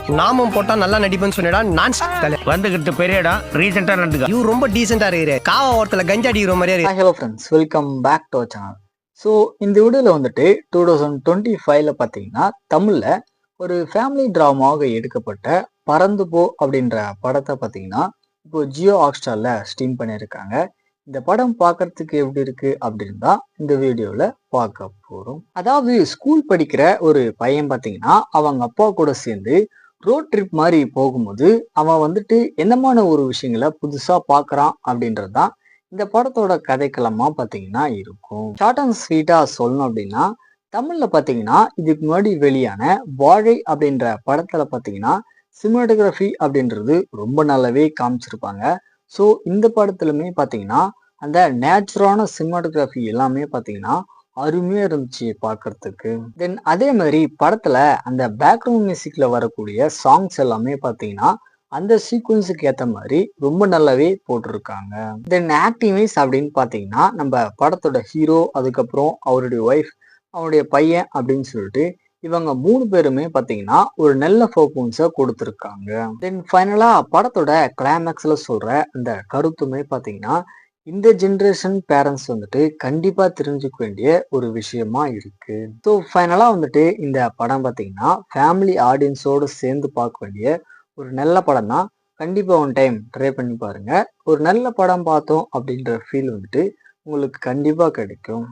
நாமும் போட்டா நல்லா நடிப்பேன்னு சொன்னடா. நான் வந்துகிட்டு பெரிய இடம் ரீசெண்டா நடந்துக்க. இவ ரொம்ப டீசெண்டா இருக்கிற காவா ஓரத்துல கஞ்சா அடிக்கிற மாதிரியே இருக்கு. Hello friends, welcome back to our channel. So இந்த வீடியோவில் வந்துட்டு 2025ல பார்த்தீங்கன்னா தமிழில் ஒரு ஃபேமிலி ட்ராமாவாக எடுக்கப்பட்ட பறந்து போ அப்படின்ற படத்தை பார்த்தீங்கன்னா இப்போ ஜியோ ஹாட்ஸ்டாரில் ஸ்ட்ரீம் பண்ணியிருக்காங்க. இந்த படம் பார்க்கறதுக்கு எப்படி இருக்கு அப்படின்னு தான் இந்த வீடியோவில் பார்க்க போகிறோம். அதாவது ஸ்கூல் படிக்கிற ஒரு பையன் பார்த்தீங்கன்னா அவங்க அப்பா கூட சேர்ந்து ரோட் ட்ரிப் மாதிரி போகும்போது அவன் வந்துட்டு என்னமான ஒரு விஷயங்களை புதுசாக பார்க்குறான் அப்படின்றது தான் இந்த படத்தோட கதைக்களமா பார்த்தீங்கன்னா இருக்கும். ஷார்ட் அண்ட் ஸ்வீட்டா சொல்லணும் அப்படின்னா தமிழ்ல பார்த்தீங்கன்னா இதுக்கு முன்னாடி வெளியான வாழை அப்படின்ற படத்துல பார்த்தீங்கன்னா சினிமாட்டோகிராஃபி அப்படின்றது ரொம்ப நல்லாவே காமிச்சிருப்பாங்க. ஸோ இந்த படத்துலுமே பார்த்தீங்கன்னா அந்த நேச்சுரலான சினிமாட்டோகிராஃபி எல்லாமே பார்த்தீங்கன்னா அருமையா இருந்துச்சு பார்க்கறதுக்கு. தென் அதே மாதிரி படத்துல அந்த பேக்ரவுண்ட் மியூசிக்ல வரக்கூடிய சாங்ஸ் எல்லாமே பார்த்தீங்கன்னா அந்த சீக்வன்ஸுக்கு ஏற்ற மாதிரி ரொம்ப நல்லாவே போட்டிருக்காங்க. தென் ஆக்டிங் வைஸ் அப்படின்னு பார்த்தீங்கன்னா நம்ம படத்தோட ஹீரோ, அதுக்கப்புறம் அவருடைய ஒய்ஃப், அவருடைய பையன் அப்படின்னு சொல்லிட்டு இவங்க 3 பேருமே பார்த்தீங்கன்னா ஒரு நல்ல பர்ஃபார்மன்ஸை கொடுத்துருக்காங்க. தென் ஃபைனலா படத்தோட கிளைமேக்ஸ்ல சொல்ற அந்த கருத்துமே பார்த்தீங்கன்னா இந்த ஜென்ரேஷன் பேரண்ட்ஸ் வந்துட்டு கண்டிப்பா தெரிஞ்சுக்க வேண்டிய ஒரு விஷயமா இருக்கு. ஸோ ஃபைனலா வந்துட்டு இந்த படம் பார்த்தீங்கன்னா ஃபேமிலி ஆடியன்ஸோடு சேர்ந்து பார்க்க வேண்டிய ஒரு நல்ல படம் தான். கண்டிப்பா ஒன் டைம் ட்ரை பண்ணி பாருங்க. ஒரு நல்ல படம் பார்த்தோம் அப்படின்ற ஃபீல் வந்துட்டு உங்களுக்கு கண்டிப்பா கிடைக்கும்.